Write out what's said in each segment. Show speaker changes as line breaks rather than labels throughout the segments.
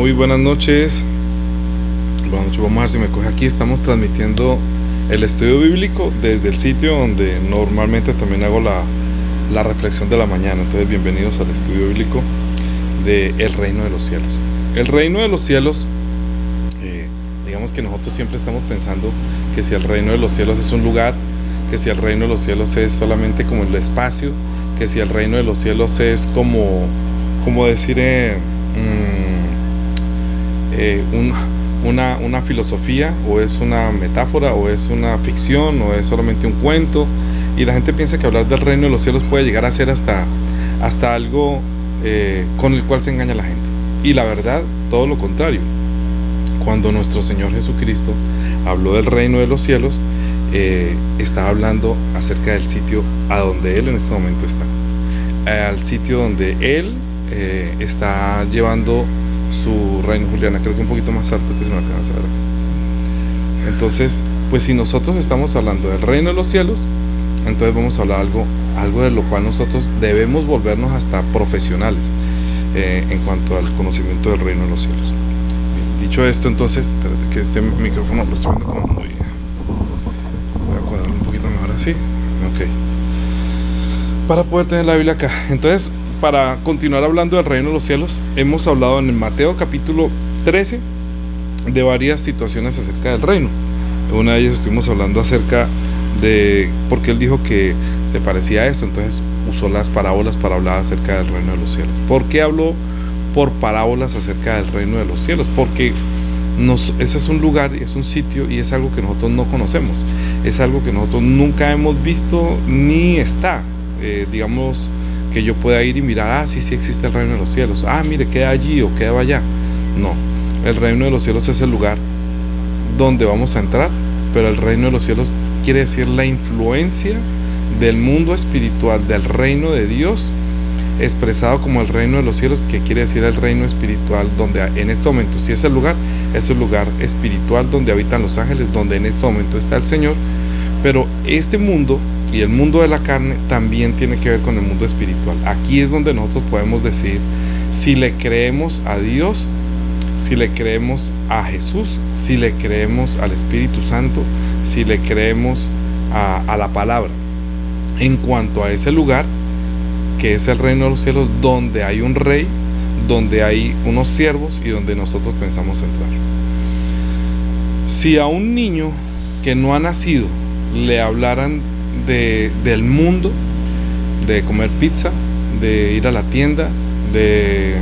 Muy buenas noches. Buenas noches, vamos a ver si me coge aquí. Estamos transmitiendo el estudio bíblico desde el sitio donde normalmente también hago la reflexión de la mañana. Entonces, bienvenidos al estudio bíblico de El Reino de los Cielos. El Reino de los Cielos, digamos que nosotros siempre estamos pensando que si el Reino de los Cielos es un lugar, que si el Reino de los Cielos es solamente como el espacio, que si el Reino de los Cielos es como decir una filosofía, o es una metáfora, o es una ficción, o es solamente un cuento. Y la gente piensa que hablar del Reino de los Cielos puede llegar a ser hasta algo con el cual se engaña a la gente. Y la verdad, todo lo contrario. Cuando nuestro Señor Jesucristo habló del Reino de los Cielos, estaba hablando acerca del sitio a donde Él en este momento está, al sitio donde Él está llevando su reino. Juliana, creo que un poquito más alto, que se me alcanza a ver acá. Entonces, pues si nosotros estamos hablando del Reino de los Cielos, entonces vamos a hablar algo de lo cual nosotros debemos volvernos hasta profesionales en cuanto al conocimiento del Reino de los Cielos. Bien, dicho esto, entonces, espérate que este micrófono lo estoy viendo como muy... Voy a cuadrarlo un poquito mejor así. Ok. Para poder tener la Biblia acá. Entonces, para continuar hablando del Reino de los Cielos, hemos hablado en el Mateo capítulo 13 de varias situaciones acerca del reino. En una de ellas estuvimos hablando acerca de por qué Él dijo que se parecía a esto. Entonces usó las parábolas para hablar acerca del Reino de los Cielos. ¿Por qué habló por parábolas acerca del Reino de los Cielos? Porque ese es un lugar, es un sitio, y es algo que nosotros no conocemos, es algo que nosotros nunca hemos visto ni está, digamos, que yo pueda ir y mirar, sí existe el Reino de los Cielos, mire, queda allí o queda allá. No, el Reino de los Cielos es el lugar donde vamos a entrar, pero el Reino de los Cielos quiere decir la influencia del mundo espiritual, del reino de Dios, expresado como el Reino de los Cielos, que quiere decir el reino espiritual, donde en este momento, si es el lugar espiritual donde habitan los ángeles, donde en este momento está el Señor. Pero este mundo y el mundo de la carne también tiene que ver con el mundo espiritual. Aquí es donde nosotros podemos decidir si le creemos a Dios, si le creemos a Jesús, si le creemos al Espíritu Santo, si le creemos a la palabra, en cuanto a ese lugar que es el Reino de los Cielos, donde hay un rey, donde hay unos siervos y donde nosotros pensamos entrar. Si a un niño que no ha nacido le hablaran del mundo, de comer pizza, de ir a la tienda, de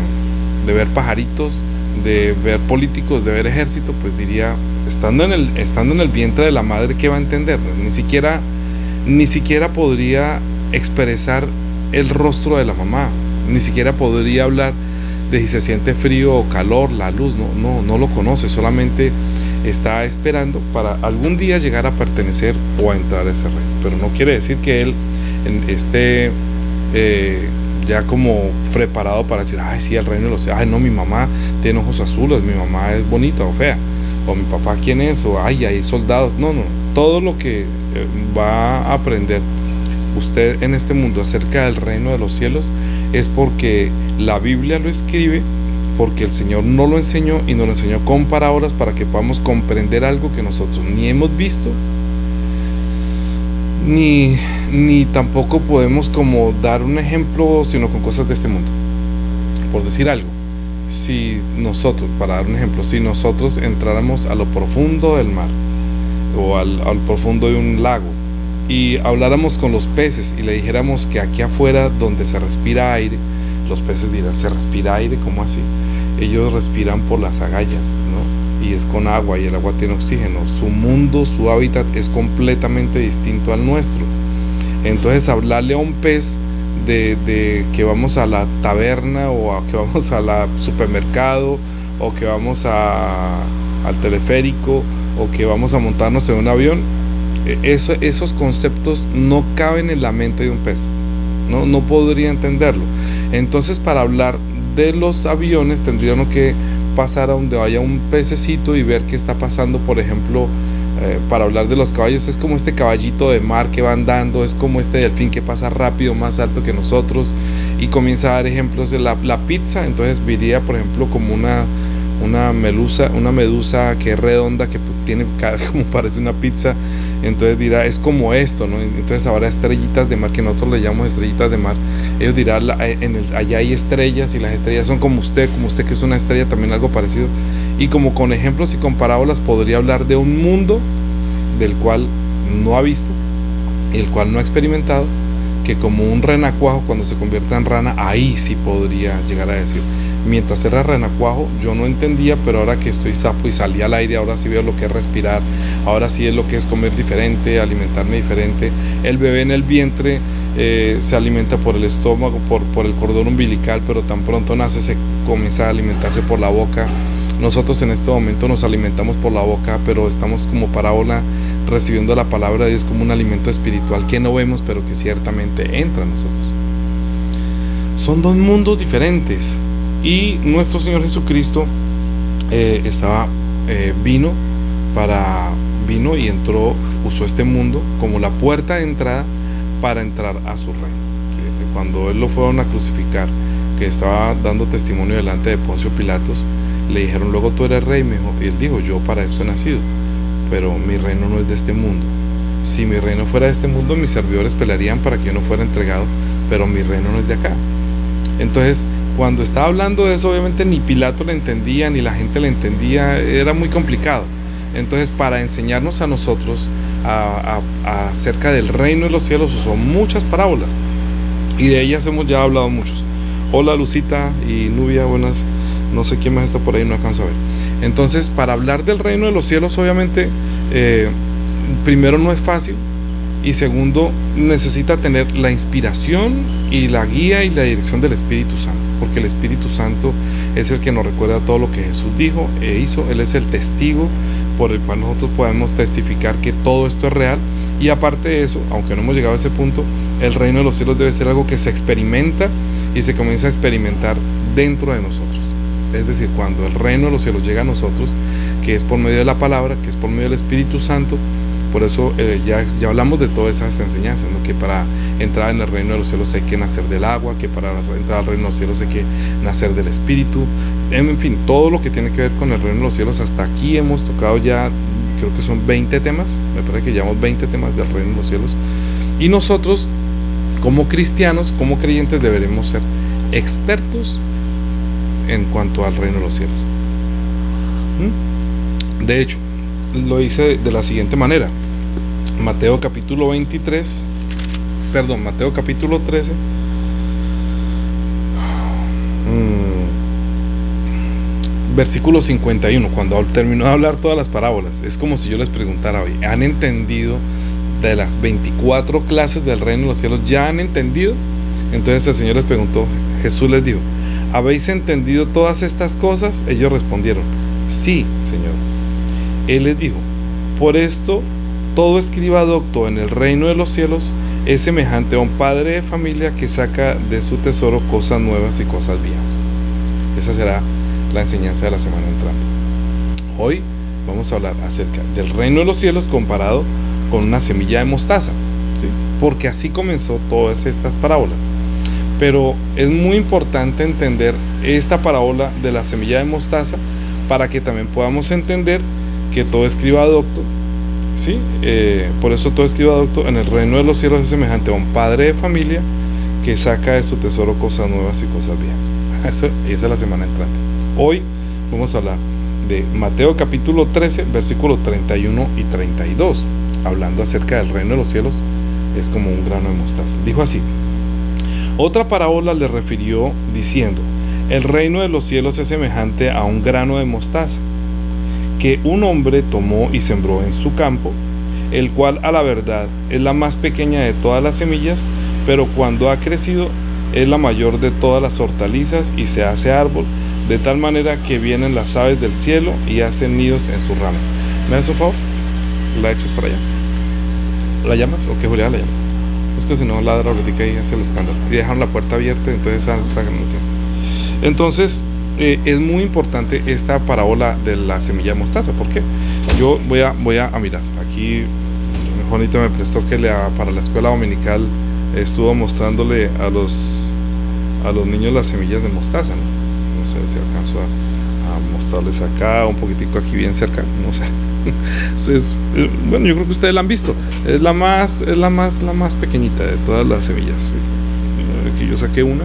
ver pajaritos, de ver políticos, de ver ejército, pues diría, estando en el vientre de la madre, ¿qué va a entender? Ni siquiera podría expresar el rostro de la mamá, ni siquiera podría hablar de si se siente frío o calor, la luz, no lo conoce, solamente está esperando para algún día llegar a pertenecer o a entrar a ese reino. Pero no quiere decir que él esté ya como preparado para decir, sí, el reino de los cielos, no, mi mamá tiene ojos azules, mi mamá es bonita o fea, o mi papá quién es, o hay soldados. No, todo lo que va a aprender usted en este mundo acerca del reino de los cielos es porque la Biblia lo escribe, porque el Señor nos lo enseñó, y nos lo enseñó con parábolas para que podamos comprender algo que nosotros ni hemos visto, ni tampoco podemos como dar un ejemplo, sino con cosas de este mundo. Por decir algo, si nosotros, para dar un ejemplo, si nosotros entráramos a lo profundo del mar, o al profundo de un lago, y habláramos con los peces y le dijéramos que aquí afuera donde se respira aire, los peces dirán, ¿se respira aire? ¿Cómo así? Ellos respiran por las agallas, ¿no? Y es con agua, y el agua tiene oxígeno. Su mundo, su hábitat es completamente distinto al nuestro. Entonces, hablarle a un pez de que vamos a la taberna, o a que vamos al supermercado, o que vamos al teleférico, o que vamos a montarnos en un avión, esos conceptos no caben en la mente de un pez, no podría entenderlo. Entonces, para hablar de los aviones tendríamos que pasar a donde haya un pececito y ver qué está pasando. Por ejemplo, para hablar de los caballos, es como este caballito de mar que va andando, es como este delfín que pasa rápido, más alto que nosotros, y comienza a dar ejemplos de la pizza. Entonces vería, por ejemplo, como una medusa que es redonda, que tiene como parece una pizza, entonces dirá, es como esto, ¿no? Entonces habrá estrellitas de mar, que nosotros le llamamos estrellitas de mar. Ellos dirán, allá hay estrellas, y las estrellas son como usted que es una estrella, también algo parecido. Y como con ejemplos y con parábolas podría hablar de un mundo del cual no ha visto, el cual no ha experimentado, que como un renacuajo cuando se convierta en rana, ahí sí podría llegar a decir. Mientras era renacuajo yo no entendía, pero ahora que estoy sapo y salí al aire, ahora sí veo lo que es respirar, ahora sí es lo que es comer diferente, alimentarme diferente. El bebé en el vientre se alimenta por el estómago, por el cordón umbilical, pero tan pronto nace se comienza a alimentarse por la boca. Nosotros en este momento nos alimentamos por la boca, pero estamos como parábola recibiendo la palabra de Dios como un alimento espiritual que no vemos, pero que ciertamente entra a nosotros. Son dos mundos diferentes, y nuestro Señor Jesucristo vino y entró, usó este mundo como la puerta de entrada para entrar a su reino. ¿Sí? Cuando él lo fueron a crucificar, que estaba dando testimonio delante de Poncio Pilatos, le dijeron, luego tú eres rey, y él dijo, yo para esto he nacido, pero mi reino no es de este mundo. Si mi reino fuera de este mundo, mis servidores pelearían para que yo no fuera entregado, pero mi reino no es de acá. Entonces, cuando estaba hablando de eso, obviamente ni Pilato le entendía, ni la gente le entendía, era muy complicado. Entonces, para enseñarnos a nosotros acerca del reino de los cielos, usó muchas parábolas, y de ellas hemos ya hablado muchos. Hola Lucita y Nubia, buenas. No sé quién más está por ahí, no alcanzo a ver. Entonces, para hablar del reino de los cielos, obviamente, primero no es fácil, y segundo, necesita tener la inspiración y la guía y la dirección del Espíritu Santo, porque el Espíritu Santo es el que nos recuerda todo lo que Jesús dijo e hizo. Él es el testigo por el cual nosotros podemos testificar que todo esto es real. Y aparte de eso, aunque no hemos llegado a ese punto, el reino de los cielos debe ser algo que se experimenta y se comienza a experimentar dentro de nosotros. Es decir, cuando el reino de los cielos llega a nosotros, que es por medio de la palabra, que es por medio del Espíritu Santo. Por eso ya hablamos de todas esas enseñanzas, ¿no? Que para entrar en el reino de los cielos hay que nacer del agua, que para entrar al reino de los cielos hay que nacer del Espíritu. En fin, todo lo que tiene que ver con el reino de los cielos. Hasta aquí hemos tocado ya, creo que son 20 temas, me parece que llevamos 20 temas del reino de los cielos. Y nosotros, como cristianos, como creyentes, deberemos ser expertos en cuanto al reino de los cielos. De hecho, lo hice de la siguiente manera. Mateo capítulo 13, versículo 51. Cuando terminó de hablar todas las parábolas, es como si yo les preguntara hoy, ¿han entendido de las 24 clases del reino de los cielos? ¿Ya han entendido? Entonces el Señor les preguntó, Jesús les dijo, ¿habéis entendido todas estas cosas? Ellos respondieron, sí, Señor. Él les dijo, por esto todo escriba docto en el reino de los cielos es semejante a un padre de familia que saca de su tesoro cosas nuevas y cosas viejas. Esa será la enseñanza de la semana entrante. Hoy vamos a hablar acerca del reino de los cielos comparado con una semilla de mostaza, ¿sí? Porque así comenzó todas estas parábolas. Pero es muy importante entender esta parábola de la semilla de mostaza para que también podamos entender que todo escriba docto, ¿sí? Por eso todo escriba docto en el reino de los cielos es semejante a un padre de familia que saca de su tesoro cosas nuevas y cosas viejas. Esa es la semana entrante. Hoy vamos a hablar de Mateo capítulo 13, versículos 31 y 32, hablando acerca del reino de los cielos. Es como un grano de mostaza. Dijo así: otra parábola le refirió diciendo, el reino de los cielos es semejante a un grano de mostaza que un hombre tomó y sembró en su campo, el cual a la verdad es la más pequeña de todas las semillas, pero cuando ha crecido es la mayor de todas las hortalizas y se hace árbol, de tal manera que vienen las aves del cielo y hacen nidos en sus ramas. ¿Me das un favor? ¿La echas para allá? ¿La llamas? ¿O que Julián la llama? Es que si no ladra ahorita y hace el escándalo y dejan la puerta abierta, entonces hagan el tiempo. Entonces es muy importante esta parábola de la semilla de mostaza. ¿Por qué? Yo voy a mirar. Aquí Juanita me prestó que para la escuela dominical estuvo mostrándole a los niños las semillas de mostaza, ¿no? No sé si alcanzo a a mostrarles acá, un poquitico aquí bien cerca, no sé. Entonces, bueno, yo creo que ustedes la han visto. Es la más pequeñita de todas las semillas. Aquí yo saqué una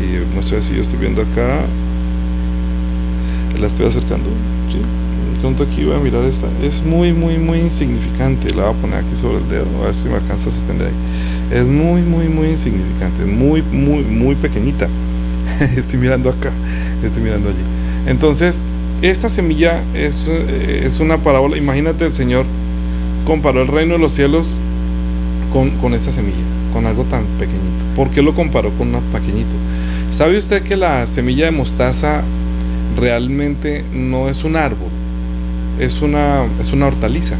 y no sé si yo estoy viendo acá. La estoy acercando, ¿sí? Pronto aquí voy a mirar esta. Es muy insignificante. La voy a poner aquí sobre el dedo, a ver si me alcanza a sostener ahí. Es muy insignificante, muy pequeñita. Estoy mirando acá, estoy mirando allí. Entonces, esta semilla es una parábola. Imagínate, el Señor comparó el reino de los cielos con esta semilla, con algo tan pequeñito. ¿Por qué lo comparó con un pequeñito? ¿Sabe usted que la semilla de mostaza realmente no es un árbol? Es una hortaliza.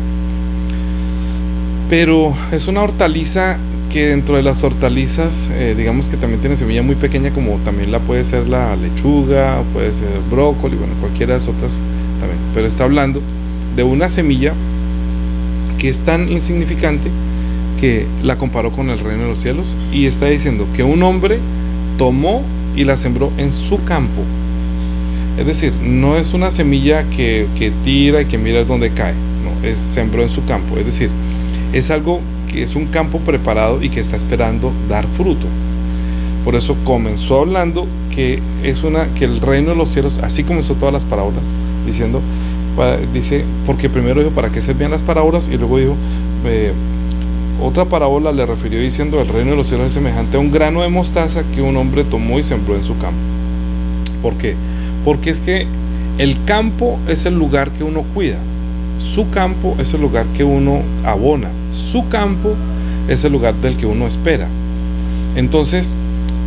Pero es una hortaliza que dentro de las hortalizas, digamos que también tiene semilla muy pequeña, como también la puede ser la lechuga, puede ser el brócoli, bueno, cualquiera de las otras también. Pero está hablando de una semilla que es tan insignificante que la comparó con el reino de los cielos, y está diciendo que un hombre tomó y la sembró en su campo. Es decir, no es una semilla que tira y que mira dónde cae, no, sembró en su campo. Es decir, es algo que es un campo preparado y que está esperando dar fruto. Por eso comenzó hablando que el reino de los cielos, así comenzó todas las parábolas, dice, porque primero dijo para qué servían las parábolas, y luego dijo, otra parábola le refirió diciendo, el reino de los cielos es semejante a un grano de mostaza que un hombre tomó y sembró en su campo. ¿Por qué? Porque es que el campo es el lugar que uno cuida, su campo es el lugar que uno abona, su campo es el lugar del que uno espera. Entonces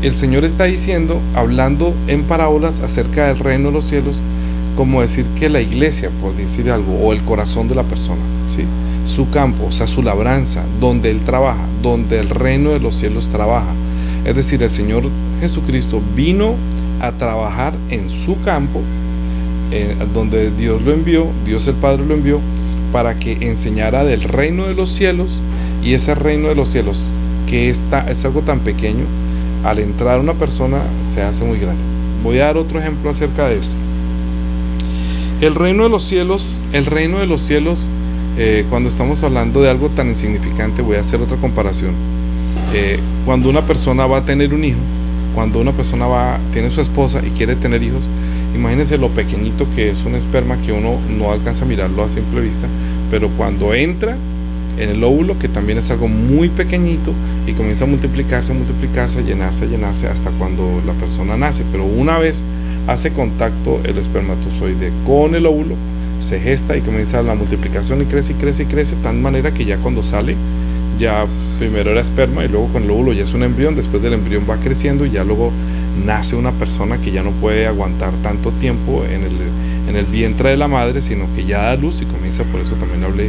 el Señor está diciendo, hablando en parábolas acerca del reino de los cielos, como decir que la iglesia, por decir algo, o el corazón de la persona, ¿sí? Su campo, o sea, su labranza, donde Él trabaja, donde el reino de los cielos trabaja. Es decir, el Señor Jesucristo vino a trabajar en su campo, donde Dios lo envió, Dios el Padre lo envió, para que enseñara del reino de los cielos, y ese reino de los cielos, que es algo tan pequeño, al entrar una persona se hace muy grande. Voy a dar otro ejemplo acerca de esto. El reino de los cielos, cuando estamos hablando de algo tan insignificante, voy a hacer otra comparación. Cuando una persona va a tener un hijo, cuando una persona tiene su esposa y quiere tener hijos, imagínense lo pequeñito que es un esperma, que uno no alcanza a mirarlo a simple vista, pero cuando entra en el óvulo, que también es algo muy pequeñito, y comienza a multiplicarse, a llenarse hasta cuando la persona nace. Pero una vez hace contacto el espermatozoide con el óvulo, se gesta y comienza la multiplicación, y crece, de tal manera que ya cuando sale, ya primero era esperma y luego con el óvulo ya es un embrión. Después del embrión va creciendo y ya luego nace una persona que ya no puede aguantar tanto tiempo en el vientre de la madre, sino que ya da luz y comienza. Por eso también hablé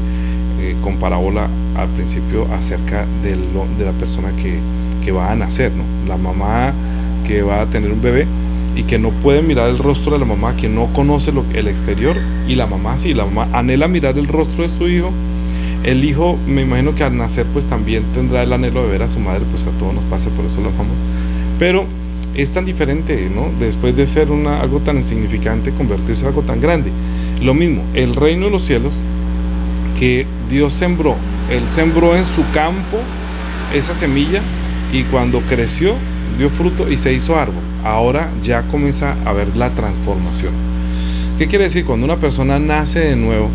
con parábola al principio acerca de la persona que va a nacer, ¿no? La mamá que va a tener un bebé y que no puede mirar el rostro de la mamá, que no conoce el exterior, y la mamá sí, la mamá anhela mirar el rostro de su hijo. El hijo, me imagino que al nacer pues también tendrá el anhelo de ver a su madre, pues a todos nos pasa, por eso lo amamos. Pero es tan diferente, ¿no? Después de ser algo tan insignificante, convertirse en algo tan grande. Lo mismo, el reino de los cielos, que Dios sembró, Él sembró en su campo esa semilla, y cuando creció, dio fruto y se hizo árbol. Ahora ya comienza a ver la transformación. ¿Qué quiere decir? Cuando una persona nace de nuevo,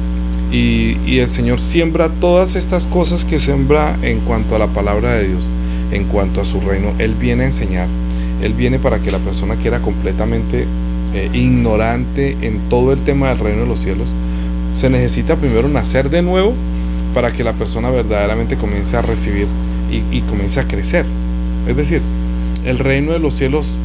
y el Señor siembra todas estas cosas que siembra en cuanto a la palabra de Dios, en cuanto a su reino, Él viene a enseñar. Él viene para que la persona que era completamente ignorante en todo el tema del reino de los cielos, se necesita primero nacer de nuevo para que la persona verdaderamente comience a recibir y comience a crecer. Es decir, el reino de los cielos,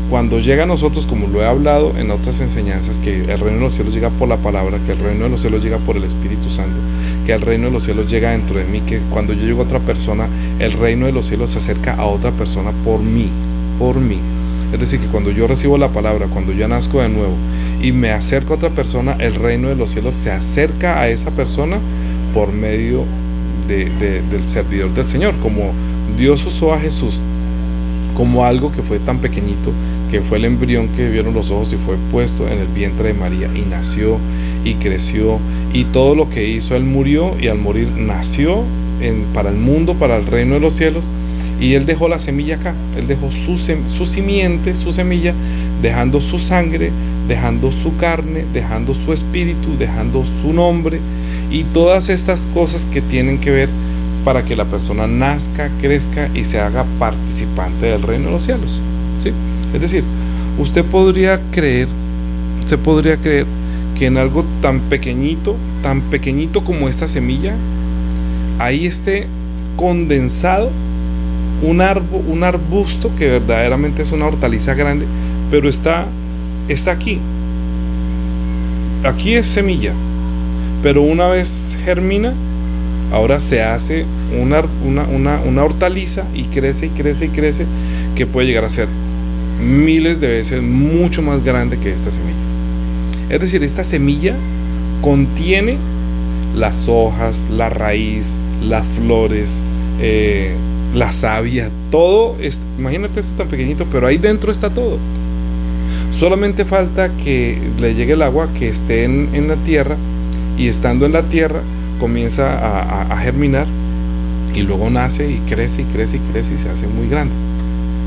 cuando llega a nosotros, como lo he hablado en otras enseñanzas, que el reino de los cielos llega por la palabra, que el reino de los cielos llega por el Espíritu Santo, que el reino de los cielos llega dentro de mí, que cuando yo llego a otra persona, el reino de los cielos se acerca a otra persona por mí. Es decir, que cuando yo recibo la palabra, cuando yo nazco de nuevo y me acerco a otra persona, el reino de los cielos se acerca a esa persona por medio del servidor del Señor. Como Dios usó a Jesús como algo que fue tan pequeñito, que fue el embrión que vieron los ojos y fue puesto en el vientre de María y nació y creció, y todo lo que hizo, él murió, y al morir nació para el mundo, para el reino de los cielos, y él dejó la semilla acá, él dejó su simiente, su semilla, dejando su sangre, dejando su carne, dejando su espíritu, dejando su nombre y todas estas cosas que tienen que ver para que la persona nazca, crezca y se haga participante del reino de los cielos, ¿sí? Es decir, usted podría creer que en algo tan pequeñito como esta semilla, ahí esté condensado un arbusto que verdaderamente es una hortaliza grande, pero está aquí. Aquí es semilla, pero una vez germina, ahora se hace una hortaliza y crece y crece y crece, que puede llegar a ser miles de veces mucho más grande que esta semilla. Es decir, esta semilla contiene las hojas, la raíz, las flores, la savia, todo. Imagínate esto tan pequeñito, pero ahí dentro está todo. Solamente falta que le llegue el agua, que esté en la tierra, y estando en la tierra comienza a germinar, y luego nace y crece y crece y crece y se hace muy grande.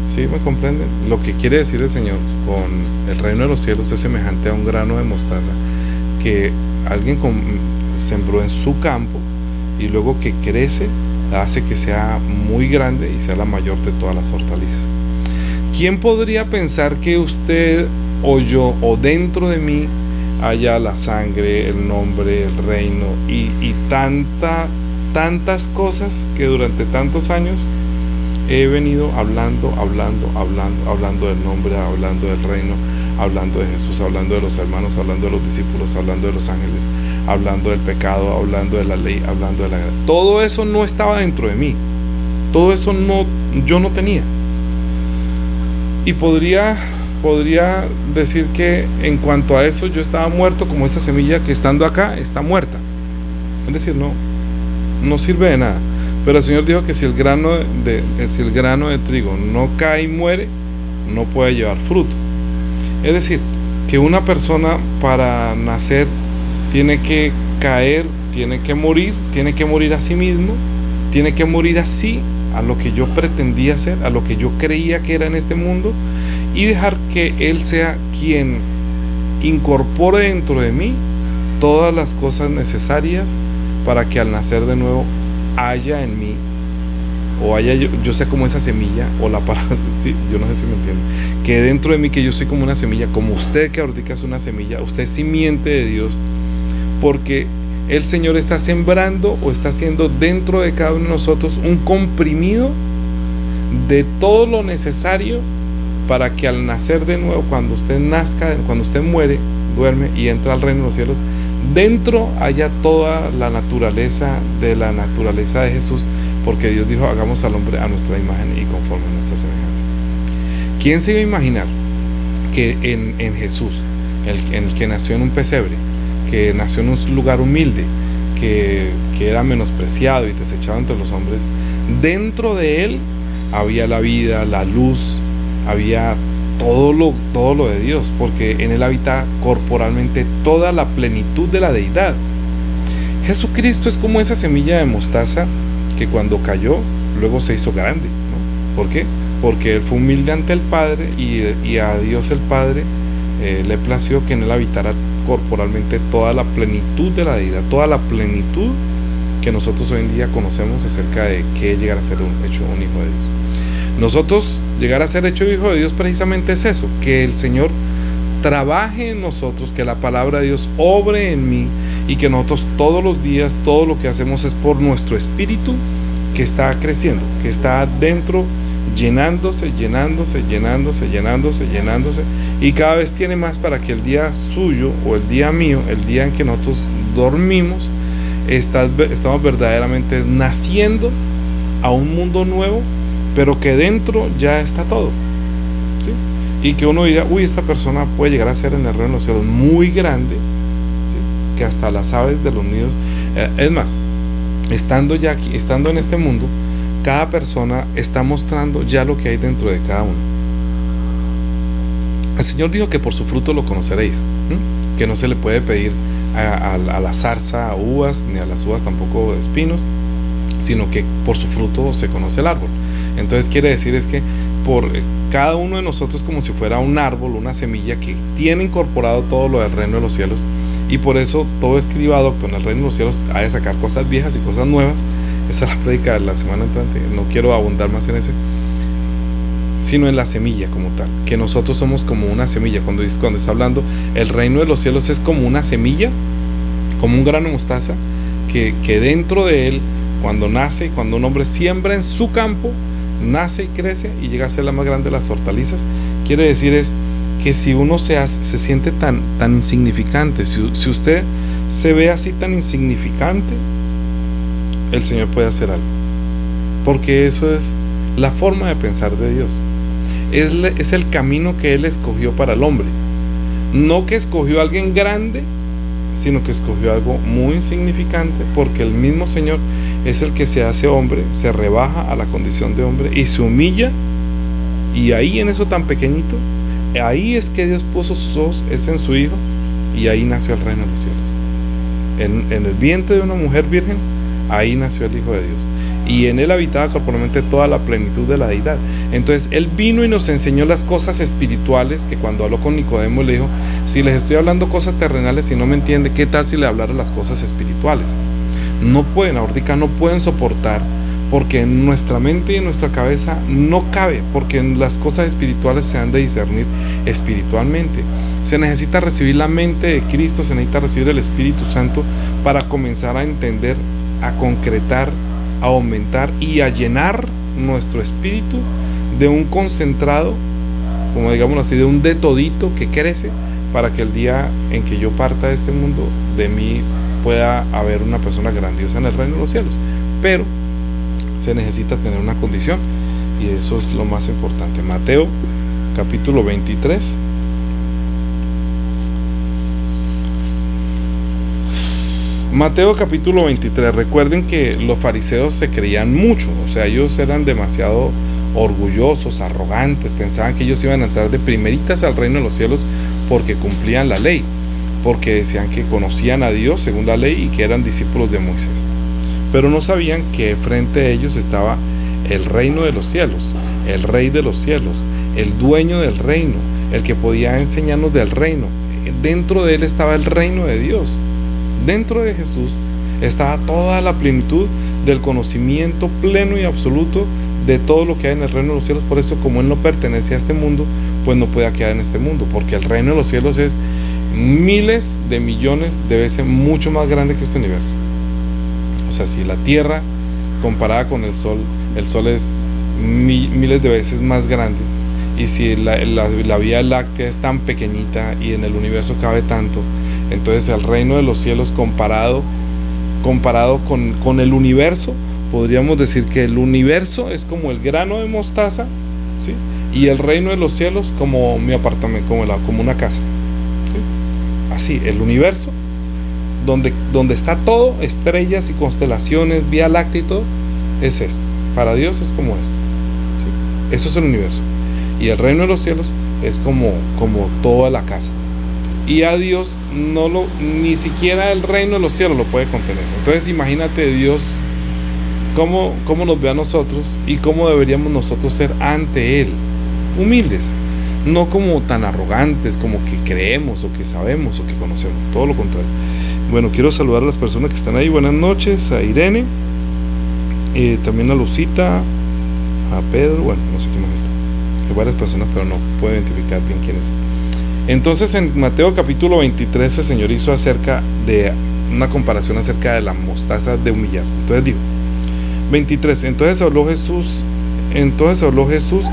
¿Sí me comprenden? Lo que quiere decir el Señor con el reino de los cielos es semejante a un grano de mostaza que alguien sembró en su campo, y luego que crece hace que sea muy grande y sea la mayor de todas las hortalizas. ¿Quién podría pensar que usted o yo o dentro de mí haya la sangre, el nombre, el reino y tantas cosas que durante tantos años he venido hablando del nombre, hablando del reino, hablando de Jesús, hablando de los hermanos, hablando de los discípulos, hablando de los ángeles, hablando del pecado, hablando de la ley, hablando de la gracia? Todo eso no estaba dentro de mí, todo eso yo no tenía. Y podría decir que en cuanto a eso yo estaba muerto, como esta semilla que estando acá está muerta. Es decir, no sirve de nada. Pero el Señor dijo que si el grano de trigo no cae y muere, no puede llevar fruto. Es decir, que una persona para nacer tiene que caer, tiene que morir a sí mismo, tiene que morir así a lo que yo pretendía ser, a lo que yo creía que era en este mundo, y dejar que Él sea quien incorpore dentro de mí todas las cosas necesarias para que al nacer de nuevo haya en mí, o haya yo sea como esa semilla, o la palabra, sí, yo no sé si me entienden, que dentro de mí, que yo soy como una semilla, como usted que ahorita es una semilla, usted es simiente de Dios, porque el Señor está sembrando o está haciendo dentro de cada uno de nosotros un comprimido de todo lo necesario para que al nacer de nuevo, cuando usted nazca, cuando usted muere, duerme y entra al reino de los cielos, dentro haya toda la naturaleza de Jesús, porque Dios dijo: hagamos al hombre a nuestra imagen y conforme a nuestra semejanza. ¿Quién se iba a imaginar que en Jesús, el que nació en un pesebre, que nació en un lugar humilde, que era menospreciado y desechado entre los hombres, dentro de él había la vida, la luz, había todo lo de Dios, porque en él habita corporalmente toda la plenitud de la deidad? Jesucristo es como esa semilla de mostaza que cuando cayó luego se hizo grande, ¿no? ¿Por qué? Porque él fue humilde ante el Padre, y a Dios el Padre le plació que en él habitara corporalmente toda la plenitud de la deidad, toda la plenitud que nosotros hoy en día conocemos acerca de qué es llegar a ser hecho un hijo de Dios. Nosotros llegar a ser hecho hijo de Dios precisamente es eso, que el Señor trabaje en nosotros, que la palabra de Dios obre en mí, y que nosotros todos los días, todo lo que hacemos es por nuestro espíritu que está creciendo, que está dentro, llenándose, y cada vez tiene más, para que el día suyo o el día mío, el día en que nosotros dormimos, estamos verdaderamente naciendo a un mundo nuevo, pero que dentro ya está todo, ¿sí? Y que uno diga: uy, esta persona puede llegar a ser en el reino de los cielos muy grande, ¿sí? Que hasta las aves de los nidos, es más, estando ya aquí, estando en este mundo, cada persona está mostrando ya lo que hay dentro de cada uno. El Señor dijo que por su fruto lo conoceréis, que no se le puede pedir a la zarza uvas, ni a las uvas tampoco espinos, sino que por su fruto se conoce el árbol. Entonces quiere decir es que por cada uno de nosotros, como si fuera un árbol, una semilla que tiene incorporado todo lo del reino de los cielos, y por eso todo escriba docto en el reino de los cielos ha de sacar cosas viejas y cosas nuevas. Esa es la prédica de la semana entrante, no quiero abundar más en ese, sino en la semilla como tal, que nosotros somos como una semilla. Cuando está hablando el reino de los cielos, es como una semilla, como un grano de mostaza, que dentro de él, cuando nace, cuando un hombre siembra en su campo, nace y crece y llega a ser la más grande de las hortalizas. Quiere decir es que si uno se siente tan insignificante, si usted se ve así tan insignificante, el Señor puede hacer algo, porque eso es la forma de pensar de Dios. Es el camino que Él escogió para el hombre, no que escogió a alguien grande, sino que escogió algo muy insignificante, porque el mismo Señor es el que se hace hombre, se rebaja a la condición de hombre y se humilla, y ahí en eso tan pequeñito, ahí es que Dios puso sus ojos, es en su Hijo, y ahí nació el reino de los cielos. En el vientre de una mujer virgen, ahí nació el Hijo de Dios, y en Él habitaba corporalmente toda la plenitud de la deidad. Entonces Él vino y nos enseñó las cosas espirituales, que cuando habló con Nicodemo le dijo: si les estoy hablando cosas terrenales y no me entiende, ¿qué tal si le hablara las cosas espirituales? No pueden, ahorita no pueden soportar, porque en nuestra mente y en nuestra cabeza no cabe, porque en las cosas espirituales se han de discernir espiritualmente. Se necesita recibir la mente de Cristo, se necesita recibir el Espíritu Santo para comenzar a entender, a concretar, a aumentar y a llenar nuestro espíritu de un concentrado, como digámoslo así, de un de todito que crece, para que el día en que yo parta de este mundo, de mí pueda haber una persona grandiosa en el reino de los cielos. Pero se necesita tener una condición, y eso es lo más importante. Mateo capítulo 23. Mateo capítulo 23. Recuerden que los fariseos se creían mucho, o sea, ellos eran demasiado orgullosos, arrogantes, pensaban que ellos iban a entrar de primeritas al reino de los cielos porque cumplían la ley, porque decían que conocían a Dios según la ley y que eran discípulos de Moisés, pero no sabían que frente a ellos estaba el reino de los cielos, el rey de los cielos, el dueño del reino, el que podía enseñarnos del reino. Dentro de él estaba el reino de Dios. Dentro de Jesús estaba toda la plenitud del conocimiento pleno y absoluto de todo lo que hay en el reino de los cielos. Por eso, como Él no pertenece a este mundo, pues no puede quedar en este mundo, porque el reino de los cielos es miles de millones de veces mucho más grande que este universo. O sea, si la Tierra comparada con el Sol es miles de veces más grande, y si la Vía Láctea es tan pequeñita y en el universo cabe tanto, entonces el reino de los cielos comparado con el universo, podríamos decir que el universo es como el grano de mostaza, ¿sí? Y el reino de los cielos como mi apartamento, como una casa, ¿sí? Así, el universo, donde está todo, estrellas y constelaciones, Vía Láctea y todo, es esto. Para Dios es como esto, ¿sí? Eso es el universo. Y el reino de los cielos es como toda la casa. Y a Dios ni siquiera el reino de los cielos lo puede contener. Entonces imagínate Dios cómo nos ve a nosotros y cómo deberíamos nosotros ser ante Él, humildes, no como tan arrogantes, como que creemos o que sabemos o que conocemos, todo lo contrario. Bueno, quiero saludar a las personas que están ahí. Buenas noches, a Irene, también a Lucita, a Pedro, bueno, no sé quién más está, hay varias personas, pero no puedo identificar bien quién es. Entonces en Mateo capítulo 23 el Señor hizo acerca de una comparación acerca de la mostaza de humillarse. Entonces dijo 23, entonces habló Jesús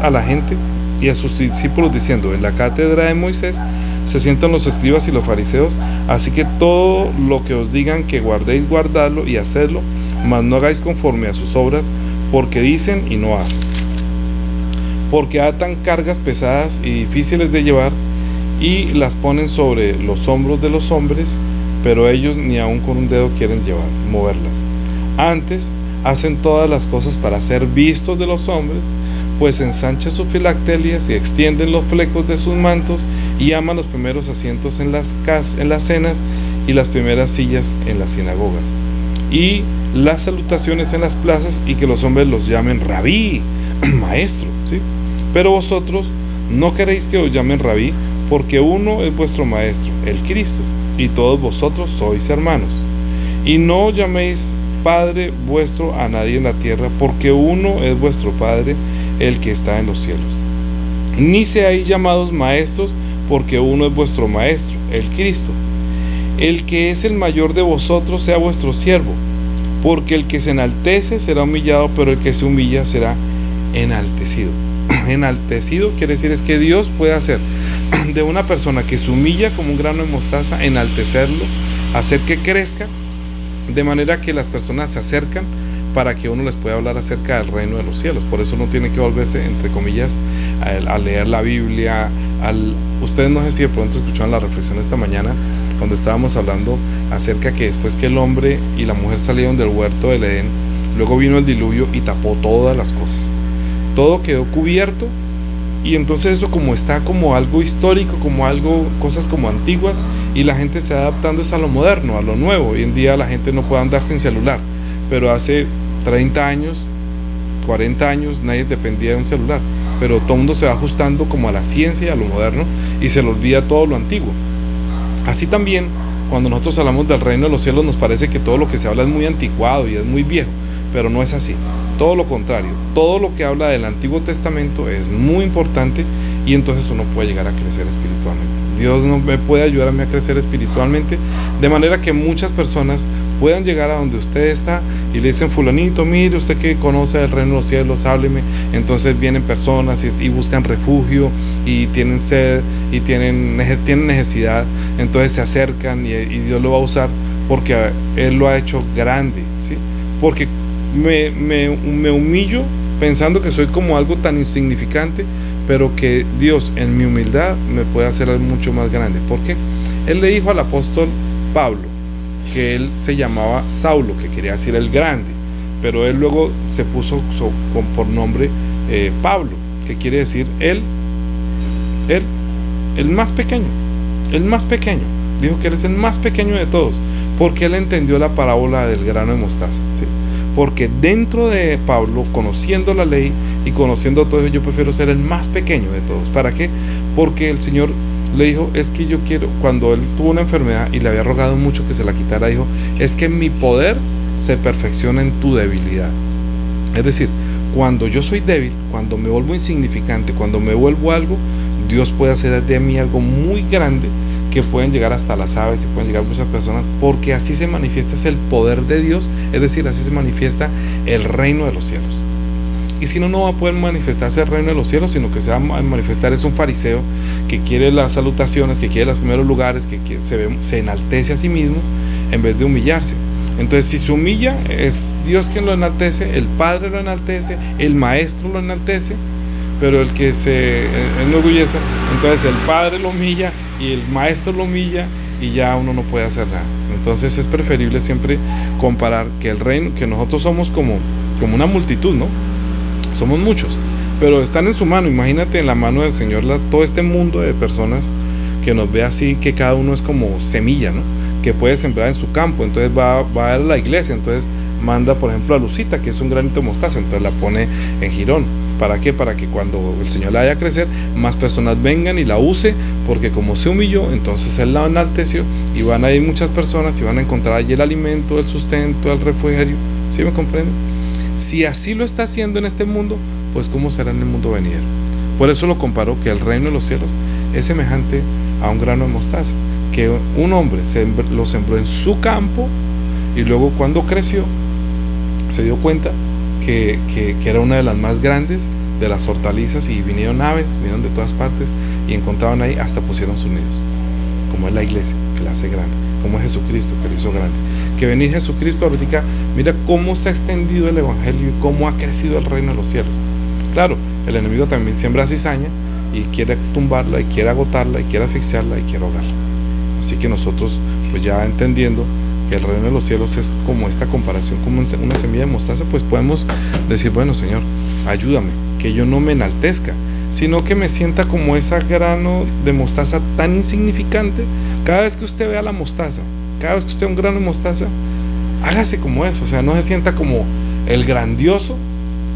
a la gente y a sus discípulos diciendo: en la cátedra de Moisés se sientan los escribas y los fariseos, así que todo lo que os digan que guardéis, guardadlo y hacedlo, mas no hagáis conforme a sus obras, porque dicen y no hacen. Porque atan cargas pesadas y difíciles de llevar, y las ponen sobre los hombros de los hombres, pero ellos ni aun con un dedo quieren moverlas. Antes hacen todas las cosas para ser vistos de los hombres, pues ensanchan sus filacterias y extienden los flecos de sus mantos y aman los primeros asientos en las cenas y las primeras sillas en las sinagogas y las salutaciones en las plazas, y que los hombres los llamen rabí, maestro, ¿sí? Pero vosotros no queréis que os llamen rabí, porque uno es vuestro maestro, el Cristo, y todos vosotros sois hermanos. Y no llaméis Padre vuestro a nadie en la tierra, porque uno es vuestro Padre, el que está en los cielos. Ni seáis llamados maestros, porque uno es vuestro maestro, el Cristo. El que es el mayor de vosotros sea vuestro siervo, porque el que se enaltece será humillado, pero el que se humilla será enaltecido. Enaltecido quiere decir es que Dios puede hacer de una persona que se humilla como un grano de mostaza, enaltecerlo, hacer que crezca, de manera que las personas se acercan para que uno les pueda hablar acerca del reino de los cielos. Por eso uno tiene que volverse, entre comillas, a leer la Biblia. Ustedes no sé si de pronto escucharon la reflexión esta mañana, cuando estábamos hablando acerca que después que el hombre y la mujer salieron del huerto del Edén, luego vino el diluvio y tapó todas las cosas. Todo quedó cubierto, y entonces eso como está como algo histórico, como algo, cosas como antiguas, y la gente se va adaptando a lo moderno, a lo nuevo. Hoy en día la gente no puede andar sin celular, pero hace 30 años, 40 años nadie dependía de un celular, pero todo el mundo se va ajustando como a la ciencia y a lo moderno, y se le olvida todo lo antiguo. Así también, cuando nosotros hablamos del reino de los cielos, nos parece que todo lo que se habla es muy anticuado y es muy viejo, pero no es así. Todo lo contrario, todo lo que habla del Antiguo Testamento es muy importante, y entonces uno puede llegar a crecer espiritualmente. Dios me puede ayudar a mí a crecer espiritualmente, de manera que muchas personas puedan llegar a donde usted está y le dicen: fulanito, mire, usted que conoce el reino de los cielos, hábleme. Entonces vienen personas y buscan refugio, y tienen sed, y tienen necesidad, entonces se acercan, y Dios lo va a usar, porque Él lo ha hecho grande, ¿sí? Porque me humillo pensando que soy como algo tan insignificante, pero que Dios en mi humildad me puede hacer algo mucho más grande. ¿Por qué? Él le dijo al apóstol Pablo que él se llamaba Saulo, que quería decir el grande, pero él luego se puso por nombre Pablo, que quiere decir el más pequeño. El más pequeño. Dijo que él es el más pequeño de todos, porque él entendió la parábola del grano de mostaza, ¿sí? Porque dentro de Pablo, conociendo la ley y conociendo todo eso, yo prefiero ser el más pequeño de todos. ¿Para qué? Porque el Señor le dijo: es que yo quiero, cuando él tuvo una enfermedad y le había rogado mucho que se la quitara, dijo: es que mi poder se perfecciona en tu debilidad. Es decir, cuando yo soy débil, cuando me vuelvo insignificante, cuando me vuelvo algo, Dios puede hacer de mí algo muy grande, que pueden llegar hasta las aves y pueden llegar muchas personas, porque así se manifiesta es el poder de Dios, es decir, así se manifiesta el reino de los cielos. Y si no, no va a poder manifestarse el reino de los cielos, sino que se va a manifestar es un fariseo que quiere las salutaciones, que quiere los primeros lugares, que se enaltece a sí mismo en vez de humillarse. Entonces, si se humilla, es Dios quien lo enaltece, el Padre lo enaltece, el Maestro lo enaltece. Pero el que se enorgullece, entonces el Padre lo humilla y el Maestro lo humilla, y ya uno no puede hacer nada. Entonces es preferible siempre comparar que el reino, que nosotros somos como una multitud, ¿no? Somos muchos, pero están en su mano. Imagínate en la mano del Señor todo este mundo de personas que nos ve así, que cada uno es como semilla, ¿no? Que puede sembrar en su campo. Entonces va a la iglesia, entonces manda por ejemplo a Lucita, que es un granito de mostaza, entonces la pone en Girón. ¿Para qué? Para que cuando el Señor la haga crecer, más personas vengan y la use, porque como se humilló, entonces Él la enalteció, y van a ir muchas personas y van a encontrar allí el alimento, el sustento, el refrigerio. ¿Sí me comprenden? Si así lo está haciendo en este mundo, pues ¿cómo será en el mundo venidero? Por eso lo comparó, que el reino de los cielos es semejante a un grano de mostaza, que un hombre lo sembró en su campo, y luego cuando creció se dio cuenta que era una de las más grandes de las hortalizas, y vinieron aves, vinieron de todas partes y encontraban ahí, hasta pusieron sus nidos. Como es la iglesia, que la hace grande, como es Jesucristo, que lo hizo grande. Que venir Jesucristo ahorita, mira cómo se ha extendido el evangelio y cómo ha crecido el reino de los cielos. Claro, el enemigo también siembra cizaña y quiere tumbarla, y quiere agotarla, y quiere asfixiarla, y quiere ahogarla. Así que nosotros, pues ya entendiendo que el reino de los cielos es como esta comparación, como una semilla de mostaza, pues podemos decir: bueno, Señor, ayúdame, que yo no me enaltezca, sino que me sienta como ese grano de mostaza tan insignificante. Cada vez que usted vea la mostaza, cada vez que usted vea un grano de mostaza, hágase como eso, o sea, no se sienta como el grandioso,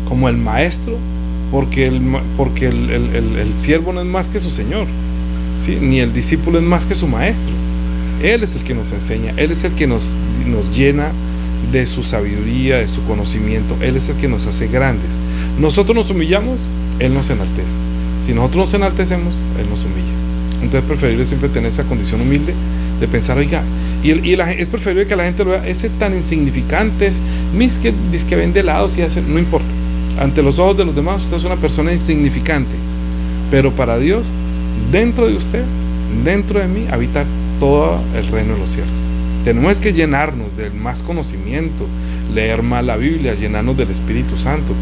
como el maestro, porque el siervo no es más que su señor, ¿sí? Ni el discípulo es más que su maestro. Él es el que nos enseña, Él es el que nos llena de su sabiduría, de su conocimiento. Él es el que nos hace grandes. Nosotros nos humillamos, Él nos enaltece. Si nosotros nos enaltecemos, Él nos humilla. Entonces es preferible siempre tener esa condición humilde de pensar, oiga, es preferible que la gente lo vea, ese tan insignificante, dice que vende helados y hace, no importa. Ante los ojos de los demás usted es una persona insignificante, pero para Dios, dentro de usted, dentro de mí, habita todo el reino de los cielos. Tenemos que llenarnos del más conocimiento, leer más la Biblia, llenarnos del Espíritu Santo,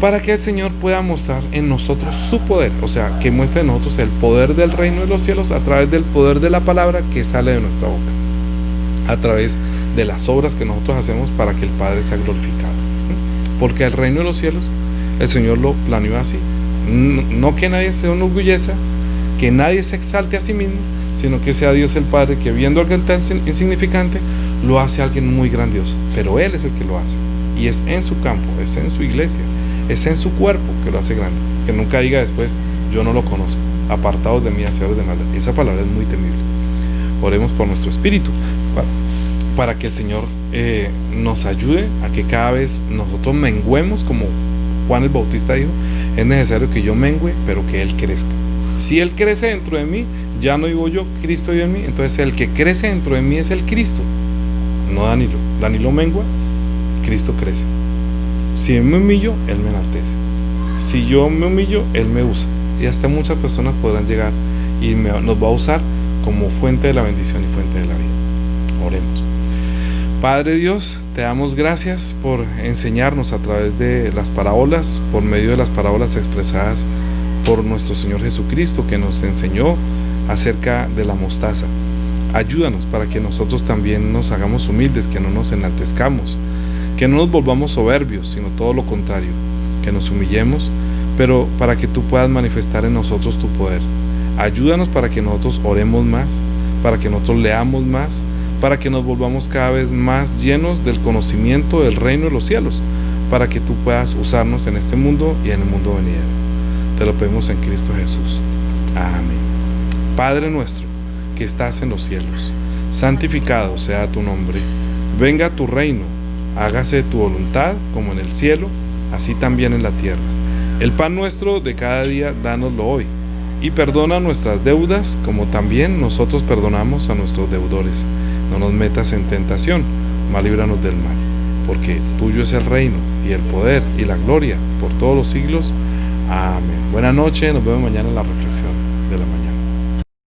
para que el Señor pueda mostrar en nosotros su poder, o sea, que muestre en nosotros el poder del reino de los cielos a través del poder de la palabra que sale de nuestra boca, a través de las obras que nosotros hacemos para que el Padre sea glorificado. Porque el reino de los cielos, el Señor lo planeó así. No que nadie se enorgulleza, que nadie se exalte a sí mismo, sino que sea Dios el Padre que, viendo a alguien tan insignificante, lo hace a alguien muy grandioso. Pero Él es el que lo hace, y es en su campo, es en su iglesia, es en su cuerpo que lo hace grande. Que nunca diga después, yo no lo conozco, apartados de mí, hacedores de maldad. Esa palabra es muy temible. Oremos por nuestro espíritu para que el Señor nos ayude a que cada vez nosotros menguemos, como Juan el Bautista dijo, es necesario que yo mengüe, pero que Él crezca. Si Él crece dentro de mí, ya no vivo yo, Cristo vive en mí. Entonces el que crece dentro de mí es el Cristo, no Danilo. Danilo mengua, Cristo crece. Si me humillo, Él me enaltece. Si yo me humillo, Él me usa. Y hasta muchas personas podrán llegar y nos va a usar como fuente de la bendición y fuente de la vida. Oremos. Padre Dios, te damos gracias por enseñarnos a través de las parábolas, por medio de las parábolas expresadas por nuestro Señor Jesucristo, que nos enseñó acerca de la mostaza. Ayúdanos para que nosotros también nos hagamos humildes, que no nos enaltezcamos, que no nos volvamos soberbios, sino todo lo contrario, que nos humillemos, pero para que tú puedas manifestar en nosotros tu poder. Ayúdanos para que nosotros oremos más, para que nosotros leamos más, para que nos volvamos cada vez más llenos del conocimiento del reino de los cielos, para que tú puedas usarnos en este mundo y en el mundo venidero. Te lo pedimos en Cristo Jesús. Amén. Padre nuestro, que estás en los cielos, santificado sea tu nombre. Venga tu reino, hágase tu voluntad como en el cielo, así también en la tierra. El pan nuestro de cada día, dánoslo hoy. Y perdona nuestras deudas, como también nosotros perdonamos a nuestros deudores. No nos metas en tentación, mas líbranos del mal. Porque tuyo es el reino, y el poder, y la gloria, por todos los siglos. Amén. Buenas noches, nos vemos mañana en la reflexión de la mañana.